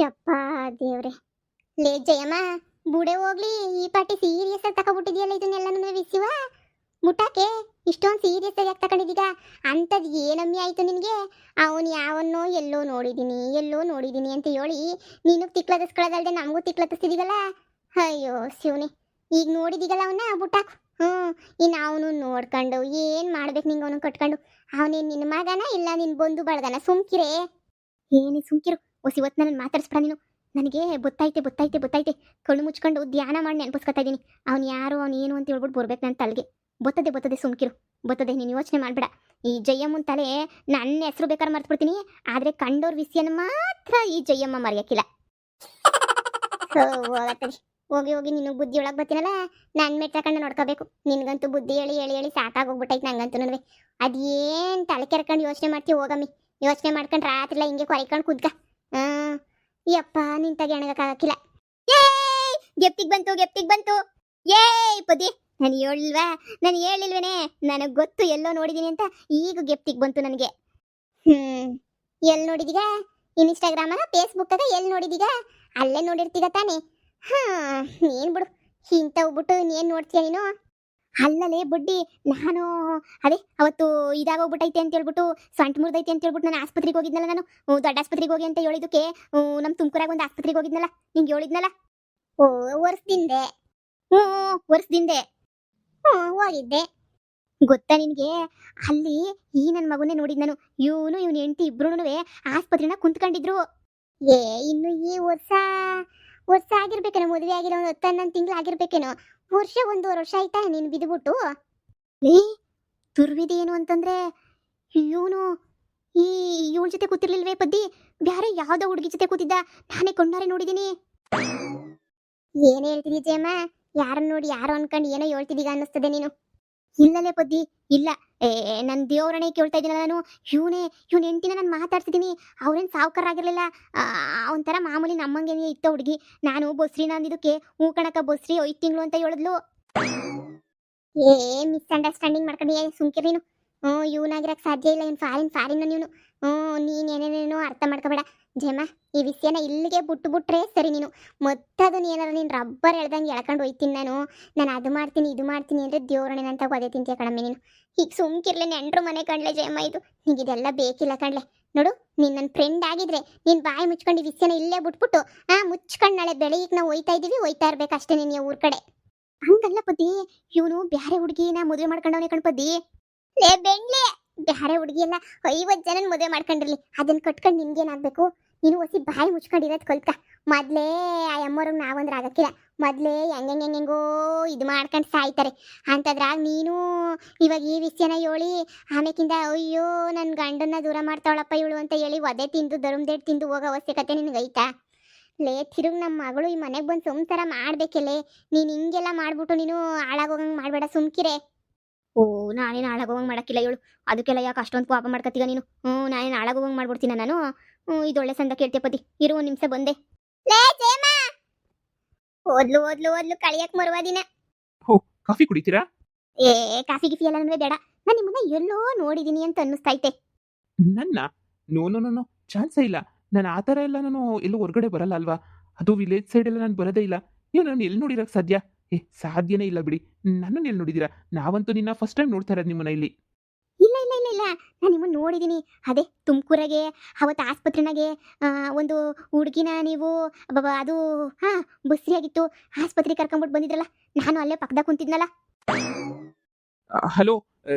ಯಪ್ಪ ದೇವ್ರೆ. ಲೇ ಜಯಮ್ಮ, ಬುಡೆ ಹೋಗ್ಲಿ, ಈ ಪಾಟಿ ಸೀರಿಯಸ್ ಆಗಿ ತಗೊಬಿಟ್ಟಿದ್ಯಲ್ಲ ಇದನ್ನೆಲ್ಲ ವಿಸಿವ ಮುಟಾಕೆ. ಇಷ್ಟೊಂದು ಸೀರಿಯಸ್ ಆಗಿ ಯಾಕೆ ತಗೊಂಡಿದ್ದೀಗ? ಅಂಥದ್ದು ಏನಮ್ಮಿ ಆಯ್ತು ನಿನಗೆ? ಅವನು ಯಾವನ್ನೋ ಎಲ್ಲೋ ನೋಡಿದ್ದೀನಿ ಅಂತ ಹೇಳಿ ನೀನು ತಿಕ್ಲದಸ್ಕೊಳ್ಳೋದಲ್ದೆ ನಮಗೂ ತಿಕ್ಲತ್ತಿದ್ದೀಗಲ್ಲ. ಅಯ್ಯೋ ಶಿವನೇ, ಈಗ ನೋಡಿದೀಗಲ್ಲ ಅವನ್ನ ಬುಟ್ಟಾಕು. ಇನ್ನು ಅವನು ನೋಡ್ಕೊಂಡು ಏನು ಮಾಡ್ಬೇಕು ನಿಂಗೆ? ಅವನು ಕಟ್ಕೊಂಡು ಅವನೇನು ನಿನ್ನ ಮಗನ ಇಲ್ಲ ನಿನ್ನ ಬಂದು ಬಳಗನ? ಸುಮ್ಕಿರೇ, ಏನೇ ಸುಮ್ಕಿರು. ಹೊಸಿ ಹೊತ್ತು ನನ್ನ ಮಾತಾಡಿಸ್ಬೇಡ ನೀನು. ನನಗೆ ಗೊತ್ತೈತೆ. ಕಣ್ಣು ಮುಚ್ಕೊಂಡು ಧ್ಯಾನ ಮಾಡಿ ನೆನಪಿಸ್ಕೊತಾ ಇದ್ದೀನಿ. ಅವ್ನು ಯಾರು, ಅವ್ನು ಏನು ಅಂತ ಹೇಳ್ಬಿಟ್ಟು ಬರ್ಬೇಕು ನನ್ನ ತಲೆಗೆ. ಬರ್ತದೆ ಸುಮ್ಕಿರು, ಬರ್ತದೆ. ನೀನು ಯೋಚನೆ ಮಾಡಬೇಡ. ಈ ಜಯಮ್ಮನ ತಲೆ ನನ್ನ ಹೆಸರು ಬೇಕಾದ್ರೆ ಮರ್ತ್ಬಿಡ್ತೀನಿ, ಆದರೆ ಕಂಡೋರ್ ವಿಷಯನ ಮಾತ್ರ ಈ ಜಯಮ್ಮ ಮರೆಯೋಕ್ಕಿಲ್ಲ. ಹೋಗಿ ನೀನು ಬುದ್ಧಿ ಒಳಗೆ ಬರ್ತೀನಲ್ಲ, ನನ್ನ ಮೆಟ್ ತಗೊಂಡು ನೋಡ್ಕೋಬೇಕು. ನಿನ್ಗಂತೂ ಬುದ್ಧಿ ಹೇಳಿ ಸಾಕಾಗೋಗ್ಬಿಟ್ಟೈತೆ ನಂಗಂತೂ. ನನಗೆ ಅದೇನು ತಲೆ ಕೆರ್ಕೊಂಡು ಯೋಚನೆ ಮಾಡ್ತೀವಿ? ಹೋಗಮ್ಮಿ, ಯೋಚನೆ ಮಾಡ್ಕೊಂಡು ರಾತ್ರಿಲ್ಲ ಹಿಂಗೆ ಕೊಯ್ಕೊಂಡು ಕುದ್ಕ. ಯಪ್ಪ, ನಿಂತಾಗ ಎಣಗಕ್ಕಾಗಕ್ಕಿಲ್ಲ. ಗೆಪ್ತಿಗೆ ಬಂತು. ಪದಿ, ನಾನು ಹೇಳಿಲ್ವೇನೆ? ನನಗೆ ಗೊತ್ತು ಎಲ್ಲೋ ನೋಡಿದ್ದೀನಿ ಅಂತ. ಈಗ ಗೆಪ್ತಿಗೆ ಬಂತು ನನಗೆ. ಎಲ್ಲಿ ನೋಡಿದೀಗ? ಇನ್ಸ್ಟಾಗ್ರಾಮಾಗ, ಫೇಸ್ಬುಕ್ಕಾಗ ಎಲ್ಲಿ ನೋಡಿದೀಗ? ಅಲ್ಲೇ ನೋಡಿರ್ತೀಗ ತಾನೆ. ನೀನು ಬಿಡು, ಇಂಥವು ಬಿಟ್ಟು ನೀನು ನೋಡ್ತೀಯ ನೀನು? ಅಲ್ಲಲೇ ಬುಡ್ಡಿ, ನಾನು ಅದೇ ಅವತ್ತು ಇದಾಗೋಗ್ಬಿಟ್ಟೈತೆ ಅಂತ ಹೇಳ್ಬಿಟ್ಟು, ಸೊಂಟ ಮುರಿದೈತೆ ಅಂತ ಹೇಳ್ಬಿಟ್ಟು ನಾನು ಆಸ್ಪತ್ರೆಗೆ ಹೋಗಿದ್ನಲ್ಲ. ನಾನು ದೊಡ್ಡ ಆಸ್ಪತ್ರೆಗೆ ಹೋಗಿ ಅಂತ ಹೇಳಿದಕ್ಕೆ ನಮ್ಮ ತುಮಕೂರಾಗ ಒಂದು ಆಸ್ಪತ್ರೆಗೆ ಹೋಗಿದ್ನಲ್ಲ, ನಿಂಗೆ ಹೇಳಿದ್ನಲ್ಲ. ವರ್ಷದಿಂದೆ ಹೋಗಿದ್ದೆ. ಗೊತ್ತಾ ನಿನಗೆ? ಅಲ್ಲಿ ಈ ನನ್ನ ಮಗುನೇ ನೋಡಿದ್ ನಾನು. ಇವನು ಹೆಂಡತಿ ಇಬ್ರು ಆಸ್ಪತ್ರೆನ ಕುಂತ್ಕೊಂಡಿದ್ರು. ಇನ್ನು ಈ ವರ್ಷ ಆಗಿರ್ಬೇಕೇನೋ, ಮದುವೆ ಆಗಿರೋ 10 ತಿಂಗಳು ಆಗಿರ್ಬೇಕೇನೋ. ಒಂದೂವರೆ ವರ್ಷ ಆಯ್ತಾ ನೀನು ಬಿದ್ದುಬಿಟ್ಟು? ತುರ್ವಿದೆ ಏನು ಅಂತಂದ್ರೆ, ಇವನು ಇವಳ ಜೊತೆ ಕೂತಿರ್ಲಿಲ್ವೇ ಪದ್ದಿ? ಬ್ಯಾರೆ ಯಾವ್ದೋ ಹುಡುಗಿ ಜೊತೆ ಕೂತಿದ್ದ. ನಾನೇ ಕೊಂಡಾರೆ ನೋಡಿದೀನಿ. ಏನ್ ಹೇಳ್ತಿದ್ದೀ ಜಯಮ್ಮ? ಯಾರನ್ನ ನೋಡಿ ಯಾರೋ ಅನ್ಕೊಂಡು ಏನೋ ಹೇಳ್ತಿದ್ದೀಗ ಅನ್ನಿಸ್ತದೆ ನೀನು. ಇಲ್ಲಲೇ ಪದ್ದಿ, ಇಲ್ಲ. ನನ್ನ ದೇವರಣೆ ಕೇಳ್ತಾ ಇದ್ದೀನಲ್ಲ ನಾನು. ಇವನ ಹೆಂಡತಿನ ನಾನು ಮಾತಾಡ್ತಿದ್ದೀನಿ. ಅವ್ರೇನು ಸಾವುಕಾರಾಗಿರ್ಲಿಲ್ಲ, ಒಂಥರ ಮಾಮೂಲಿ ನಮ್ಮಂಗೇನೆ ಇತ್ತ ಹುಡುಗಿ. ನಾನು ಬಸ್ರಿನ ಅಂದಿದ್ದಕ್ಕೆ ಹೂ ಕಣಕ ಬಸ್ರಿ 5 ತಿಂಗಳು ಅಂತ ಹೇಳಿದ್ಲು. ಮಿಸ್ಅಂಡರ್ಸ್ಟ್ಯಾಂಡಿಂಗ್ ಮಾಡ್ಕೊಂಡು ಸುಮ್ಕಿರಿ ನೀನು. ಇವನಾಗಿರಕ್ಕೆ ಸಾಧ್ಯ ಇಲ್ಲ. ಇವ್ನು ಫಾರಿನ್ ನೀನು. ನೀನು ಏನೇನೇನೋ ಅರ್ಥ ಮಾಡ್ಕೋಬೇಡ ಜಯಮ್ಮ. ಈ ವಿಷಯನ ಇಲ್ಲಿಗೆ ಬಿಟ್ರೆ ಸರಿ ನೀನು. ಮತ್ತದು ಏನಾರ ನೀನು ರಬ್ಬರ್ ಹೇಳ್ದಂಗೆ ಎಳ್ಕೊಂಡು ಹೋಯ್ತೀನಿ ನಾನು ಅದು ಮಾಡ್ತೀನಿ ಇದು ಮಾಡ್ತೀನಿ ಅಂದರೆ ದೇವ್ರಣೆನ ಅಂತ ಒದೆ ತಿಂತೀಯ ಕಣಮ್ಮೆ ನೀನು. ಈಗ ಸುಮ್ಕಿರ್ಲೆ, ನೆಂಟ್ರು ಮನೆ ಕಣ್ಲೆ ಜಯಮ್ಮ. ಇದು ನಿಂಗೆ ಇದೆಲ್ಲ ಬೇಕಿಲ್ಲ ಕಣ್ಲೆ. ನೋಡು, ನೀನು ನನ್ನ ಫ್ರೆಂಡ್ ಆಗಿದ್ರೆ ನೀನು ಬಾಯಿ ಮುಚ್ಕೊಂಡು ಈ ವಿಷಯನ ಇಲ್ಲೇ ಬಿಟ್ಬಿಟ್ಟು ಮುಚ್ಕೊಂಡು ನಾಳೆ ಬೆಳಿಗ್ಗೆ ನಾವು ಹೋಯ್ತಾ ಇರ್ಬೇಕು ಅಷ್ಟೇ ನೀನು ಊರ್ ಕಡೆ. ಹಂಗಲ್ಲ ಪದ್ದಿ, ಇವನು ಬ್ಯಾರೆ ಹುಡುಗಿನ ಮದುವೆ ಮಾಡ್ಕೊಂಡವನೇ ಕಣ್ಪದ್ದಿ. ಲೇ ಬೆಣ್ಲೆ, ಬ್ಯಾರೆ ಹುಡುಗಿ ಎಲ್ಲ 50 ಜನ ಮದುವೆ ಮಾಡ್ಕೊಂಡಿರ್ಲಿ, ಅದನ್ನ ಕಟ್ಕೊಂಡು ನಿನ್ಗೇನಾಗಬೇಕು? ನೀನು ಹೊಸಿ ಬಾಯಿ ಮುಚ್ಕೊಂಡಿರೋದು ಕಲ್ತ. ಮೊದಲೇ ಆ ಅಮ್ಮವ್ರಿಗೆ ನಾವಂದ್ರೆ ಆಗಕ್ಕಿಲ್ಲ. ಮೊದಲೇ ಹೆಂಗೆಂಗೆಂಗೋ ಇದು ಮಾಡ್ಕೊಂಡು ಸಾಯ್ತಾರೆ. ಅಂಥದ್ರಾಗ ನೀನು ಇವಾಗ ಈ ವಿಷಯನ ಹೇಳಿ ಆಮೇಕಿಂದ ಅಯ್ಯೋ ನನ್ನ ಗಂಡನ್ನ ದೂರ ಮಾಡ್ತಾವಳಪ್ಪ ಇವಳು ಅಂತ ಹೇಳಿ ಒದೆ ತಿಂದು ದರುಮ್ದೇಟ್ ತಿಂದು ಹೋಗೋ ಅವಶ್ಯಕತೆ ನಿನಗೈತಾ? ಲೇ ತಿರುಗಿ ನಮ್ಮ ಮಗಳು ಈ ಮನೆಗೆ ಬಂದು ಸಂಸಾರ ಮಾಡ್ಬೇಕಲ್ಲೇ. ನೀನು ಹಿಂಗೆಲ್ಲ ಮಾಡ್ಬಿಟ್ಟು ನೀನು ಹಾಳಾಗೋಗಂಗೆ ಮಾಡಬೇಡ, ಸುಮ್ಕಿರೆ. ನಾನೇನು ಹಾಳಾಗೋಗಂಗೆ ಮಾಡೋಕ್ಕಿಲ್ಲ ಇವಳು. ಅದಕ್ಕೆಲ್ಲ ಯಾಕೆ ಅಷ್ಟೊಂದು ಪಾಪ ಮಾಡ್ಕೊತೀಗ ನೀನು? ನಾನೇನು ಹಾಳಾಗೋಗಂಗೆ ಮಾಡ್ಬಿಡ್ತೀನ ನಾನು? ಇದೊಳ್ಳೆ ಸಂದ ಕೇಳ್ತೆ ಪತಿ. ಇರು, 1 ನಿಮಿಷ ಬಂದೆ. ಓದ್ಲು ಕಳಿಯಕ್ ಮರುವ ದಿನ. ಕಾಫಿ ಕುಡಿತೀರಾ? ಕಾಫಿ ಗಿಫಿ ಎಲ್ಲ ಬೇಡ. ನಾನು ನಿಮ್ಮನ್ನ ಎಲ್ಲೋ ನೋಡಿದೀನಿ ಅಂತ ಅನ್ನಿಸ್ತೈತೆ. ನನ್ನ? ನೋ, ಚಾನ್ಸೇ ಇಲ್ಲ. ನಾನು ಆ ಥರ ಎಲ್ಲ ನಾನು ಎಲ್ಲೂ ಹೊರಗಡೆ ಬರಲ್ಲ ಅಲ್ವಾ. ಅದು ವಿಲೇಜ್ ಸೈಡ್ ಎಲ್ಲ ನಾನು ಬರೋದೇ ಇಲ್ಲ. ನೀವು ನಾನು ಎಲ್ಲಿ ನೋಡಿರೋಕ್ಕೆ ಸಾಧ್ಯ? ಸಾಧ್ಯನೇ ಇಲ್ಲ ಬಿಡಿ. ನನ್ನನ್ನು ಎಲ್ಲಿ ನೋಡಿದ್ದೀರಾ? ನಾವಂತೂ ನಿನ್ನ ಫಸ್ಟ್ ಟೈಮ್ ನೋಡ್ತಾ ಇರೋದು ನಿಮ್ಮನ್ನ ಇಲ್ಲಿ. ಇಲ್ಲ, ನಾನು ನಿಮ್ಮನ್ನು ನೋಡಿದ್ದೀನಿ. ಅದೇ ತುಮಕೂರಾಗೆ ಅವತ್ತು ಆಸ್ಪತ್ರೆನಾಗೆ ಒಂದು ಹುಡುಗಿನ ನೀವು ಅದು ಬಸ್ರಿಯಾಗಿತ್ತು, ಆಸ್ಪತ್ರೆಗೆ ಕರ್ಕೊಂಬಿಟ್ಟು ಬಂದಿದ್ರಲ್ಲ, ನಾನು ಅಲ್ಲೇ ಪಕ್ಕದಾಗ ಕುಂತಿದ್ನಲ್ಲ. ಹಲೋ,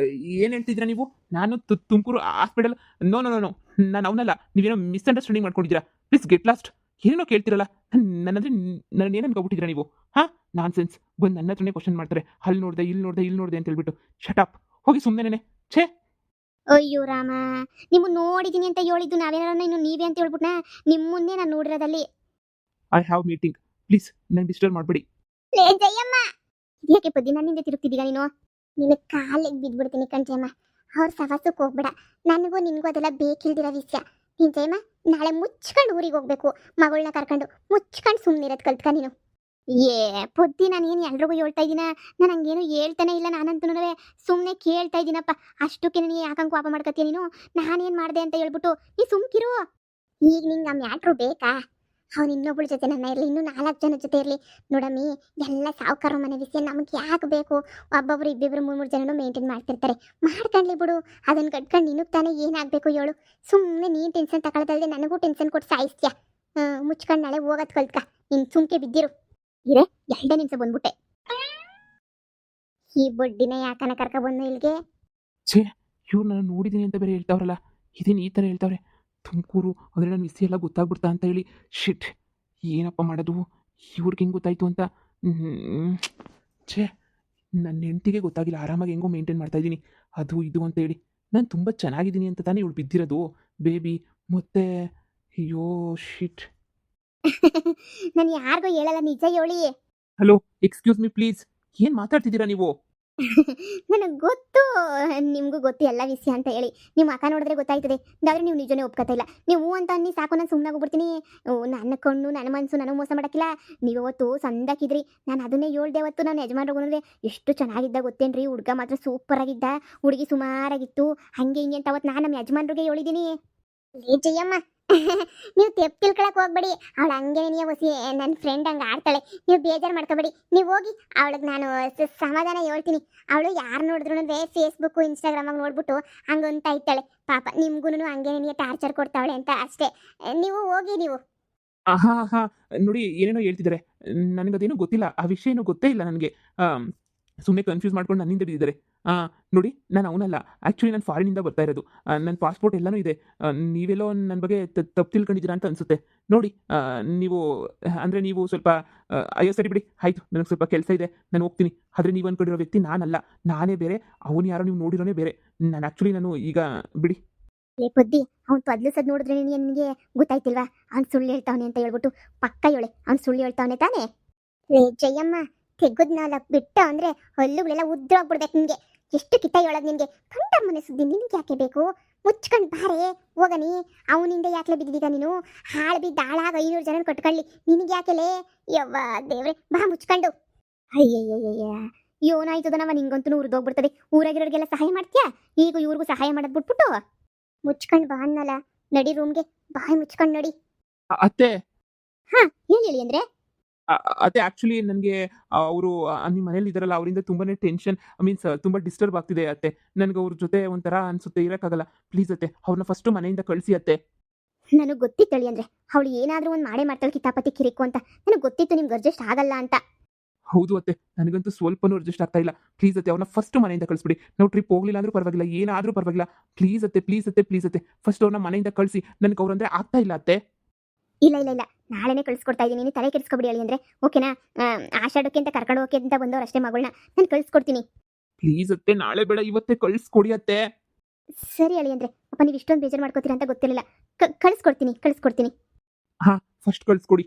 ಏನು ಹೇಳ್ತಿದ್ದೀರಾ ನೀವು? ನಾನು ತುಮಕೂರು ಹಾಸ್ಪಿಟಲ್? ನೋ, ನಾನು ಅವನಲ್ಲ. ನೀವೇನೋ ಮಿಸ್ಅಂಡರ್ಸ್ಟ್ಯಾಂಡಿಂಗ್ ಮಾಡ್ಕೊಂಡಿದ್ದೀರಾ. Please get lost. ಏನೇನೋ ಕೇಳ್ತಿರಲ್ಲ. ನನ್ನಂದ್ರೆ ನನ್ನ ಏನು ಅನ್ಕೊಬಿಟ್ಟಿದ್ದೀರಾ ನೀವು? ನಾನ್ ಸೆನ್ಸ್ ಬಂದು ನನ್ನ ಹತ್ರನೇ ಕ್ವಶನ್ ಮಾಡ್ತಾರೆ. ಅಲ್ಲಿ ನೋಡಿದೆ ಅಂತ ಹೇಳ್ಬಿಟ್ಟು. ಶಟಾಪ್, ಹೋಗಿ ಸುಮ್ಮನೆ. ಛೇ, ಅಯ್ಯೋ ರಾಮ, ನಿಮ್ಮ ನೋಡಿದ್ದೀನಿ ಅಂತ ಹೇಳಿದ್ದು ನಾವೇನಾರ ಇನ್ನು ನೀವೇ ಅಂತ ಹೇಳ್ಬಿಟ್ನ? ನಿಮ್ಮನ್ನೇ ನಾನು ನೋಡಿರೋದಲ್ಲಿ. ಐ ಹ್ಯಾವ್ ಮೀಟಿಂಗ್, ಪ್ಲೀಸ್ ನಂಗೆ ಡಿಸ್ಟರ್ಬ್ ಮಾಡಬೇಡಿ. ಲೇ ಜಯಮ್ಮ, ಯಾಕೆ ಪದ್ದಿ ನನ್ನಿಂದ ತಿರುಗ್ತಿದ್ದೀಗ ನೀನು? ನಿನ್ನ ಕಾಲಿಗೆ ಬಿದ್ದುಬಿಡ್ತೀನಿ ಕಣ್ಜಯಮ್ಮ. ಅವ್ರ ಸವಾಸಕ್ಕೆ ಹೋಗ್ಬೇಡ. ನನಗೂ ನಿನಗೂ ಅದೆಲ್ಲ ಬೇಕಿಲ್ದಿರೋ ವಿಷಯ. ನೀನು ಜಯಮ್ಮ ನಾಳೆ ಮುಚ್ಕೊಂಡು ಊರಿಗೆ ಹೋಗ್ಬೇಕು. ಮಗಳನ್ನ ಕರ್ಕೊಂಡು ಮುಚ್ಕೊಂಡು ಸುಮ್ಮನಿರೋದು ಕಲ್ತ್ಕ ನೀನು. ಪೊದ್ದಿ, ನಾನೇನು ಎಲ್ರಿಗೂ ಹೇಳ್ತಾ ಇದ್ದೀನ? ನಾನು ಹಂಗೇನು ಹೇಳ್ತಾನೆ ಇಲ್ಲ. ನಾನಂತೂ ಸುಮ್ಮನೆ ಕೇಳ್ತಾ ಇದ್ದೀನಪ್ಪ. ಅಷ್ಟಕ್ಕೆ ನನಗೆ ಯಾಕಂಗೆ ಕೋಪ ಮಾಡ್ಕೊತೀಯ ನೀನು? ನಾನೇನು ಮಾಡಿದೆ ಅಂತ ಹೇಳ್ಬಿಟ್ಟು ನೀ ಸುಮ್ಕಿರು. ಈಗ ನಿಂಗೆ ಆ ಮ್ಯಾಟ್ರು ಬೇಕಾ? ಅವ್ನು ಇನ್ನೊಬ್ಬಳ ಜೊತೆ ನನ್ನ ಇರಲಿ, ಇನ್ನೂ 4 ಜನ ಜೊತೆ ಇರಲಿ. ನೋಡಮ್ಮಿ, ಎಲ್ಲ ಸಾವುಕಾರ ಮನೆ ವಿಷಯ ನಮಗೆ ಯಾಕೆ ಬೇಕು? ಒಬ್ಬೊಬ್ರು ಇಬ್ಬಿಬ್ರು 3 ಜನನು ಮೇಂಟೈನ್ ಮಾಡ್ತಿರ್ತಾರೆ. ಮಾಡ್ಕೊಂಡ್ಲಿ ಬಿಡು. ಅದನ್ನು ಕಟ್ಕೊಂಡು ನಿನಗೆ ತಾನೇ ಏನಾಗಬೇಕು ಹೇಳು? ಸುಮ್ಮನೆ ನೀನು ಟೆನ್ಷನ್ ತಗೊಳ್ಳೋದಲ್ಲದೆ ನನಗೂ ಟೆನ್ಷನ್ ಕೊಟ್ಟು ಸಾಯಿಸ್ತೀಯ. ಮುಚ್ಕೊಂಡು ನಾಳೆ ಹೋಗೋದು ಕಲ್ತ್ಕ. ನೀನು ಸುಮ್ಕೆ ಬಿದ್ದಿರು. ಇರೇ 2 ನಿಮಿಷ ಬಂದ್ಬಿಟ್ಟೆ. ಈ ಬಡ್ಡಿನ ಯಾಕನ ಕರ್ಕೊಬಂದು ಇಲ್ಲಿಗೆ? ಛೇ, ಇವ್ರು ನಾನು ನೋಡಿದ್ದೀನಿ ಅಂತ ಬೇರೆ ಹೇಳ್ತಾವ್ರಲ್ಲ, ಇದೇನು ಈ ಥರ ಹೇಳ್ತಾವ್ರೆ? ತುಮಕೂರು ಅಂದರೆ ನನ್ನ ವಿಷಯ ಎಲ್ಲ ಗೊತ್ತಾಗ್ಬಿಡ್ತಾ ಅಂತ ಹೇಳಿ. ಶಿಟ್, ಏನಪ್ಪ ಮಾಡೋದು? ಇವ್ರಿಗೆ ಹೆಂಗೆ ಗೊತ್ತಾಯ್ತು ಅಂತ. ಛೇ, ನನ್ನ ಹೆಂಡ್ತಿಗೆ ಗೊತ್ತಾಗಿಲ್ಲ. ಆರಾಮಾಗಿ ಹೆಂಗೋ ಮೇಂಟೈನ್ ಮಾಡ್ತಾಯಿದ್ದೀನಿ, ಅದು ಇದು ಅಂತ ಹೇಳಿ. ನಾನು ತುಂಬ ಚೆನ್ನಾಗಿದ್ದೀನಿ ಅಂತ ತಾನೇ ಇವಳು ಬಿದ್ದಿರೋದು ಬೇಬಿ. ಮತ್ತೆ ಅಯ್ಯೋ ಶಿಟ್. ನಾನು ಯಾರಿಗೂ ಹೇಳಲ್ಲ, ನಿಜ ಹೇಳಿ. Hello, excuse me please. ಏನು ಮಾತಾಡ್ತಿದ್ದೀರಾ ನೀವು? ನನಗೆ ಗೊತ್ತು, ನಿಮಗೂ ಗೊತ್ತು ಎಲ್ಲ ವಿಷಯ ಅಂತ ಹೇಳಿ. ನಿಮ್ಮ ಅಕ್ಕ ನೋಡಿದ್ರೆ ಗೊತ್ತಾಯ್ತದೆ. ಅದಾದ್ರೆ ನೀವು ನಿಜನೇ ಒಪ್ಕೋತಾ ಇಲ್ಲ. ನೀವು ಅಂತ ಅನ್ನಿ ಸಾಕು, ನಾನು ಸುಮ್ಮನೆ ಹೋಗ್ಬಿಡ್ತೀನಿ. ನನ್ನ ಕಣ್ಣು, ನನ್ನ ಮನಸ್ಸು ನನಗೆ ಮೋಸ ಮಾಡೋಕ್ಕಿಲ್ಲ. ನೀವು ಅವತ್ತು ಸಂದಕ್ಕಿದ್ರಿ. ನಾನು ಅದನ್ನೇ ಹೇಳ್ದೆ ಅವತ್ತು. ನಾನು ಯಜಮಾನ್ರಿಗೂ ಅಂದರೆ ಎಷ್ಟು ಚೆನ್ನಾಗಿದ್ದ ಗೊತ್ತೇನ್ರಿ? ಹುಡುಗ ಮಾತ್ರ ಸೂಪರ್ ಆಗಿದ್ದ, ಹುಡುಗಿ ಸುಮಾರಾಗಿತ್ತು, ಹಂಗೆ ಹಿಂಗೆ ಅಂತ ಅವತ್ತು ನಾನು ನಮ್ಮ ಯಜಮಾನ್ರಿಗೆ ಹೇಳಿದ್ದೀನಿ. ಲೇ ಜಯಮ್ಮ, ನೀವು ತೆಪ್ಪು ತಿಳ್ಕೊಳಕ್ ಹೋಗ್ಬೇಡಿ. ಅವಳು ಹಂಗೆ ನೀವು ನನ್ನ ಫ್ರೆಂಡ್ ಹಂಗೆ ಆಡ್ತಾಳೆ. ನೀವು ಬೇಜಾರು ಮಾಡ್ಕೋಬೇಡಿ. ನೀವು ಹೋಗಿ ಅವಳಿಗೆ ನಾನು ಸಮಾಧಾನ ಹೇಳ್ತೀನಿ. ಅವಳು ಯಾರು ನೋಡಿದ್ರು ಫೇಸ್ಬುಕ್ಕು ಇನ್ಸ್ಟಾಗ್ರಾಮಾಗ ನೋಡ್ಬಿಟ್ಟು ಹಂಗಂತ ಇರ್ತಾಳೆ. ಪಾಪ ನಿಮ್ಗೂ ಹಂಗೆ ನಿನಗೆ ಟಾರ್ಚರ್ ಕೊಡ್ತಾವಳೆ ಅಂತ ಅಷ್ಟೇ. ನೀವು ಹೋಗಿ ನೀವು. ಹಾಂ ಹಾಂ, ನೋಡಿ ಏನೇನೋ ಹೇಳ್ತಿದ್ದಾರೆ. ನನಗದೇನೂ ಗೊತ್ತಿಲ್ಲ, ಆ ವಿಷಯ ಏನೂ ಗೊತ್ತೇ ಇಲ್ಲ ನನಗೆ. ಸುಮ್ಮನೆ ಕನ್ಫ್ಯೂಸ್ ಮಾಡ್ಕೊಂಡು ನನ್ನಿಂದ ಬಿದ್ದಿದ್ದಾರೆ. ನೋಡಿ, ನಾನು ಅವನಲ್ಲ. ಆ್ಯಕ್ಚುಲಿ ನಾನು ಫಾರಿನಿಂದ ಬರ್ತಾ ಇರೋದು. ನನ್ನ ಪಾಸ್ಪೋರ್ಟ್ ಎಲ್ಲನೂ ಇದೆ. ನೀವೆಲ್ಲೋ ನನ್ನ ಬಗ್ಗೆ ತಪ್ಪು ತಿಳ್ಕೊಂಡಿದ್ದೀರಾ ಅಂತ ಅನಿಸುತ್ತೆ. ನೋಡಿ, ನೀವು ಅಂದರೆ ನೀವು ಸ್ವಲ್ಪ ಅಯ್ಯೋ ಸರಿ ಬಿಡಿ, ಆಯಿತು, ನನಗೆ ಸ್ವಲ್ಪ ಕೆಲಸ ಇದೆ, ನಾನು ಹೋಗ್ತೀನಿ. ಆದರೆ ನೀವು ಅಂದ್ಕೊಂಡಿರೋ ವ್ಯಕ್ತಿ ನಾನಲ್ಲ, ನಾನೇ ಬೇರೆ. ಅವನು ಯಾರೋ ನೀವು ನೋಡಿರೋನೇ ಬೇರೆ. ನಾನು ಈಗ ಬಿಡಿ. ಲೇ ಪದ್ದಿ, ಅವ್ನು ತೊದ್ಲಿಸೋದು ನೋಡಿದ್ರೆ ನಿನಗೆ ಗೊತ್ತಾಯ್ತಿಲ್ವಾ? ಅವ್ನು ಸುಳ್ಳು ಹೇಳ್ತಾವನೆ ಅಂತ ಹೇಳ್ಬಿಟ್ಟು ಪಕ್ಕ ಹೇಳೆ. ಅವ್ನು ಸುಳ್ಳು ಹೇಳ್ತಾವನೆ ತಾನೇ? ಲೇ ಜಯಮ್ಮ, ತೆಗೆದ್ನಲ್ಲ ಬಿಟ್ಟ ಅಂದರೆ ಹಲ್ಲುಗಳೆಲ್ಲ ಉದ್ರೋಗ್ಬಿಡ್ಬೇಕು ನಿನಗೆ. ಎಷ್ಟು ಕಿತ್ತ ಹೇಳೋದು ನಿನಗೆ? ಕಂಡ ಮನೆ ಸುದ್ದಿ ನಿನಗೆ ಯಾಕೆ ಬೇಕು? ಮುಚ್ಕೊಂಡು ಬಾರೆ ಹೋಗನಿ. ಅವನಿಂದ ಯಾಕೆ ಬಿದ್ದಿದ್ದೀಗ ನೀನು? ಹಾಳು ಬಿದ್ದು ಹಾಳಾಗ 500 ಜನ ಕಟ್ಕೊಳ್ಳಿ. ನಿನಗೆ ಯಾಕೆಲೇ? ಯವ್ವ ದೇವ್ರೆ, ಬಾ ಮುಚ್ಕೊಂಡು. ಅಯ್ಯಯ್ಯಯ್ಯ, ಏನಾಯ್ತದ ನಮ್ಮ ನಿಂಗಂತೂ ಉರಿದೋಗ್ಬಿಡ್ತದೆ. ಊರಾಗಿರೋರಿಗೆಲ್ಲ ಸಹಾಯ ಮಾಡ್ತೀಯಾ? ಈಗ ಇವ್ರಿಗೂ ಸಹಾಯ ಮಾಡೋದು ಬಿಟ್ಬಿಟ್ಟು ಮುಚ್ಕೊಂಡು ಬಾ ಅನ್ನಲ್ಲ. ನಡಿ ರೂಮ್ಗೆ, ಬಾಯಿ ಮುಚ್ಕೊಂಡು ನಡಿ. ಅತ್ತೆ, ಹಾ, ಏನ್ ಹೇಳಿ ಅಂದ್ರೆ? ಅದೇ ಆ್ಯಕ್ಚುಲಿ ನನಗೆ ಅವರು ನಿಮ್ಮ ಮನೇಲಿ ಇದ್ದಾರಲ್ಲ, ಅವರಿಂದ ತುಂಬಾ ಟೆನ್ಷನ್, ಮೀನ್ಸ್ ತುಂಬ ಡಿಸ್ಟರ್ಬ್ ಆಗ್ತಿದೆ ಅತ್ತೆ. ನನಗೆ ಅವ್ರ ಜೊತೆ ಒಂಥರ ಅನಿಸುತ್ತೆ, ಇರೋಕ್ಕಾಗಲ್ಲ. ಪ್ಲೀಸ್ ಅತ್ತೆ, ಅವ್ರನ್ನ ಫಸ್ಟು ಮನೆಯಿಂದ ಕಳಿಸಿ ಅತ್ತೆ. ನನಗೆ ಗೊತ್ತಿತ್ತಳಿ ಅಂದ್ರೆ ಅವಳು ಏನಾದರೂ ಒಂದು ಮಾಡೇ ಮಾಡ್ತಾಳೆ ಕಿತಾಪತಿ ಕಿರಿಕು ಅಂತ. ನನಗೆ ಗೊತ್ತಿತ್ತು ನಿಮ್ಗೆ ಅಡ್ಜಸ್ಟ್ ಆಗಲ್ಲ ಅಂತ. ಹೌದು ಅತ್ತೆ, ನನಗಂತೂ ಸ್ವಲ್ಪನೂ ಅಡ್ಜಸ್ಟ್ ಆಗ್ತಾ ಇಲ್ಲ. ಪ್ಲೀಸ್ ಅತ್ತೆ, ಅವ್ರನ್ನ ಫಸ್ಟ್ ಮನೆಯಿಂದ ಕಳಿಸ್ಬಿಡಿ. ನಾವು ಟ್ರಿಪ್ ಹೋಗ್ಲಿಲ್ಲ ಅಂದ್ರೂ ಪರವಾಗಿಲ್ಲ, ಏನಾದರೂ ಪರವಾಗಿಲ್ಲ. ಪ್ಲೀಸ್ ಅತ್ತೆ, ಪ್ಲೀಸ್ ಅತ್ತೆ, ಪ್ಲೀಸ್ ಅತ್ತೆ, ಫಸ್ಟ್ ಅವ್ರನ್ನ ಮನೆಯಿಂದ ಕಳಿಸಿ. ನನಗೆ ಅವ್ರಂದ್ರೆ ಆಗ್ತಾ ಇಲ್ಲ ಅತ್ತೆ. ಇಲ್ಲ ಇಲ್ಲ ಇಲ್ಲ, ನಾಳೆನೇ ಕಳಿಸ್ಕೊಡ್ತಾ ಇದ್ದೀನಿ. ನೀನು ತಲೆ ಕೆಡಿಸ್ಕೊಬಿಡಿ ಹೇಳಿ ಅಂದ್ರೆ, ಓಕೆನಾ? ಆಷಾಢಕ್ಕೆ ಅಂತ ಕರ್ಕೊಂಡು ಹೋಗಿ ಅಂತ ಬಂದವ್ರು ಅಷ್ಟೇ ಮಗಳನ್ನ ನಾನು ಕಳಿಸ್ಕೊಡ್ತೀನಿ. ಪ್ಲೀಸ್ ಅತ್ತೆ, ನಾಳೆ ಬೇಡ, ಇವತ್ತೇ ಕಳಿಸ್ಕೊಡಿ ಅತ್ತೆ. ಸರಿ ಹೇಳಿ ಅಂದ್ರೆ, ಅಪ್ಪ ನೀವು ಇಷ್ಟೊಂದು ಬೇಜಾರು ಮಾಡ್ಕೋತೀರಾ ಅಂತ ಗೊತ್ತಿರಲಿಲ್ಲ. ಕಳಿಸ್ಕೊಡ್ತೀನಿ. ಹಾಂ, ಫಸ್ಟ್ ಕಳಿಸ್ಕೊಡಿ.